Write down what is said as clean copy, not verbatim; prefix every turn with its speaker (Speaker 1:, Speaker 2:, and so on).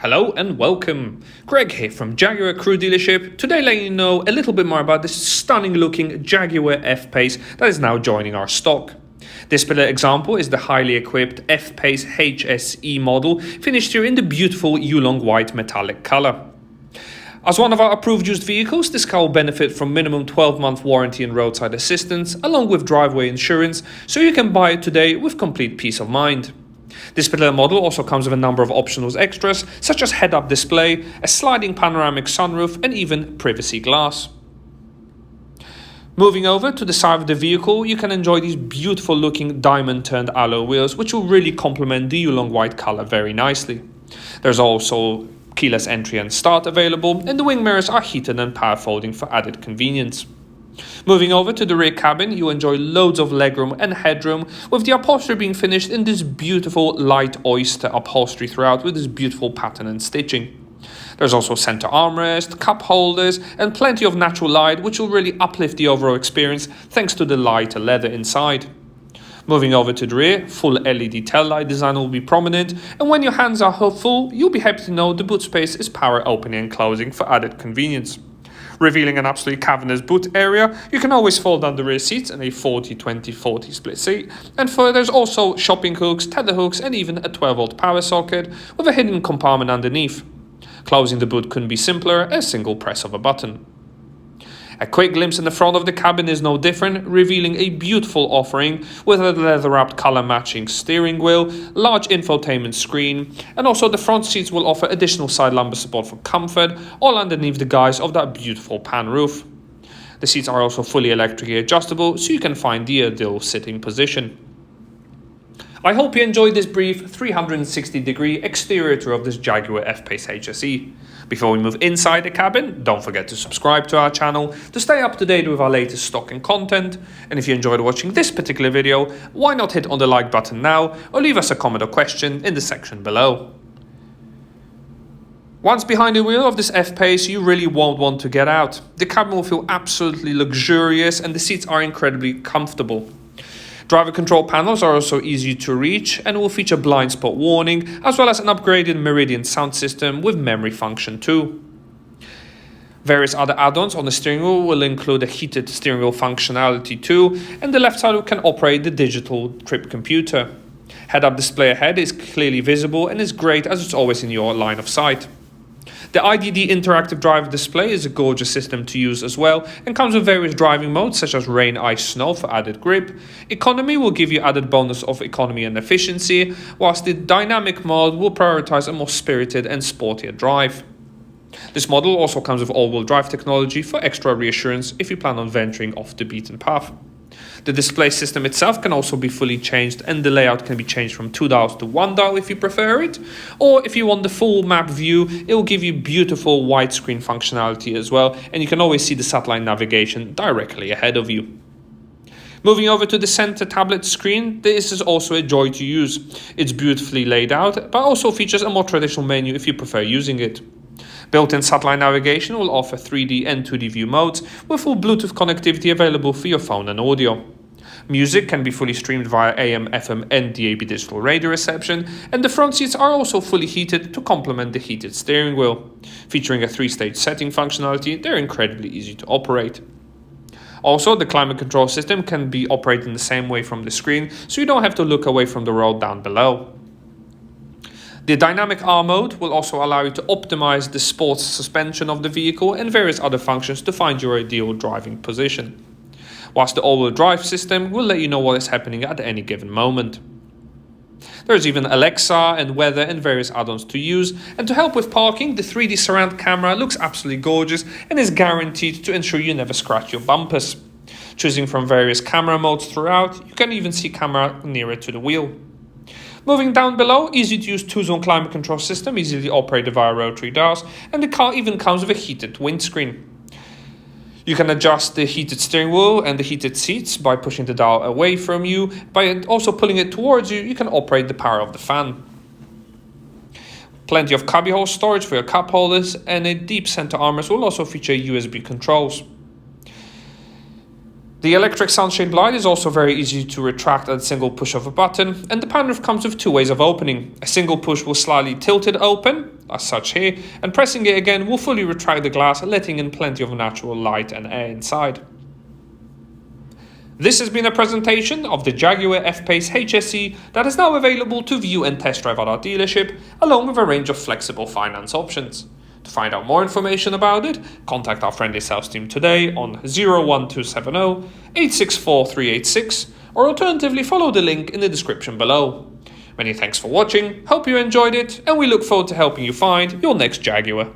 Speaker 1: Hello and welcome. Greg here from Jaguar Crewe dealership. Today letting you know a little bit more about this stunning looking Jaguar F-Pace that is now joining our stock. This particular example is the highly equipped F-Pace HSE model, finished here in the beautiful Yulong white metallic colour. As one of our approved used vehicles, this car will benefit from minimum 12-month warranty and roadside assistance, along with driveway insurance, so you can buy it today with complete peace of mind. This particular model also comes with a number of optional extras, such as head-up display, a sliding panoramic sunroof, and even privacy glass. Moving over to the side of the vehicle, you can enjoy these beautiful looking diamond-turned alloy wheels, which will really complement the Yulong white colour very nicely. There's also keyless entry and start available, and the wing mirrors are heated and power folding for added convenience. Moving over to the rear cabin, you enjoy loads of legroom and headroom, with the upholstery being finished in this beautiful light Oyster upholstery throughout with this beautiful pattern and stitching. There's also center armrest, cup holders, and plenty of natural light, which will really uplift the overall experience thanks to the lighter leather inside. Moving over to the rear, full LED tail light design will be prominent, and when your hands are full, you'll be happy to know the boot space is power opening and closing for added convenience. Revealing an absolutely cavernous boot area, you can always fold down the rear seats in a 40-20-40 split seat, and there's also shopping hooks, tether hooks, and even a 12-volt power socket with a hidden compartment underneath. Closing the boot couldn't be simpler, a single press of a button. A quick glimpse in the front of the cabin is no different, revealing a beautiful offering with a leather-wrapped colour-matching steering wheel, large infotainment screen, and also the front seats will offer additional side lumbar support for comfort, all underneath the guise of that beautiful pan roof. The seats are also fully electrically adjustable, so you can find the ideal sitting position. I hope you enjoyed this brief 360-degree exterior tour of this Jaguar F-Pace HSE. Before we move inside the cabin, don't forget to subscribe to our channel to stay up to date with our latest stock and content. And if you enjoyed watching this particular video, why not hit on the like button now or leave us a comment or question in the section below. Once behind the wheel of this F-Pace, you really won't want to get out. The cabin will feel absolutely luxurious and the seats are incredibly comfortable. Driver control panels are also easy to reach and will feature blind spot warning, as well as an upgraded MERIDIAN sound system with memory function too. Various other add-ons on the steering wheel will include a heated steering wheel functionality too, and the left side can operate the digital trip computer. Head-up display ahead is clearly visible and is great as it's always in your line of sight. The IDD interactive driver display is a gorgeous system to use as well and comes with various driving modes such as rain, ice, snow for added grip. Economy will give you added bonus of economy and efficiency, whilst the dynamic mode will prioritize a more spirited and sportier drive. This model also comes with all-wheel drive technology for extra reassurance if you plan on venturing off the beaten path. The display system itself can also be fully changed and the layout can be changed from 2 dials to 1 dial if you prefer it. Or if you want the full map view, it will give you beautiful widescreen functionality as well, and you can always see the satellite navigation directly ahead of you. Moving over to the center tablet screen, this is also a joy to use. It's beautifully laid out, but also features a more traditional menu if you prefer using it. Built-in satellite navigation will offer 3D and 2D view modes with full Bluetooth connectivity available for your phone and audio. Music can be fully streamed via AM, FM and DAB digital radio reception, and the front seats are also fully heated to complement the heated steering wheel. Featuring a 3-stage setting functionality, they're incredibly easy to operate. Also, the climate control system can be operated in the same way from the screen, so you don't have to look away from the road down below. The dynamic R mode will also allow you to optimize the sports suspension of the vehicle and various other functions to find your ideal driving position. Whilst the all-wheel drive system will let you know what is happening at any given moment. There's even Alexa and weather and various add-ons to use, and to help with parking, the 3D surround camera looks absolutely gorgeous and is guaranteed to ensure you never scratch your bumpers. Choosing from various camera modes throughout, you can even see camera nearer to the wheel. Moving down below, easy to use 2-zone climate control system, easily operated via rotary dials, and the car even comes with a heated windscreen. You can adjust the heated steering wheel and the heated seats by pushing the dial away from you. By also pulling it towards you, you can operate the power of the fan. Plenty of cubbyhole storage for your cup holders, and a deep center armrest will also feature USB controls. The electric sunshade light is also very easy to retract at a single push of a button, and the pan roof comes with 2 ways of opening. A single push will slightly tilt it open, as such here, and pressing it again will fully retract the glass, letting in plenty of natural light and air inside. This has been a presentation of the Jaguar F-Pace HSE that is now available to view and test drive at our dealership, along with a range of flexible finance options. To find out more information about it, contact our friendly sales team today on 01270 864 386, or alternatively follow the link in the description below. Many thanks for watching, hope you enjoyed it, and we look forward to helping you find your next Jaguar.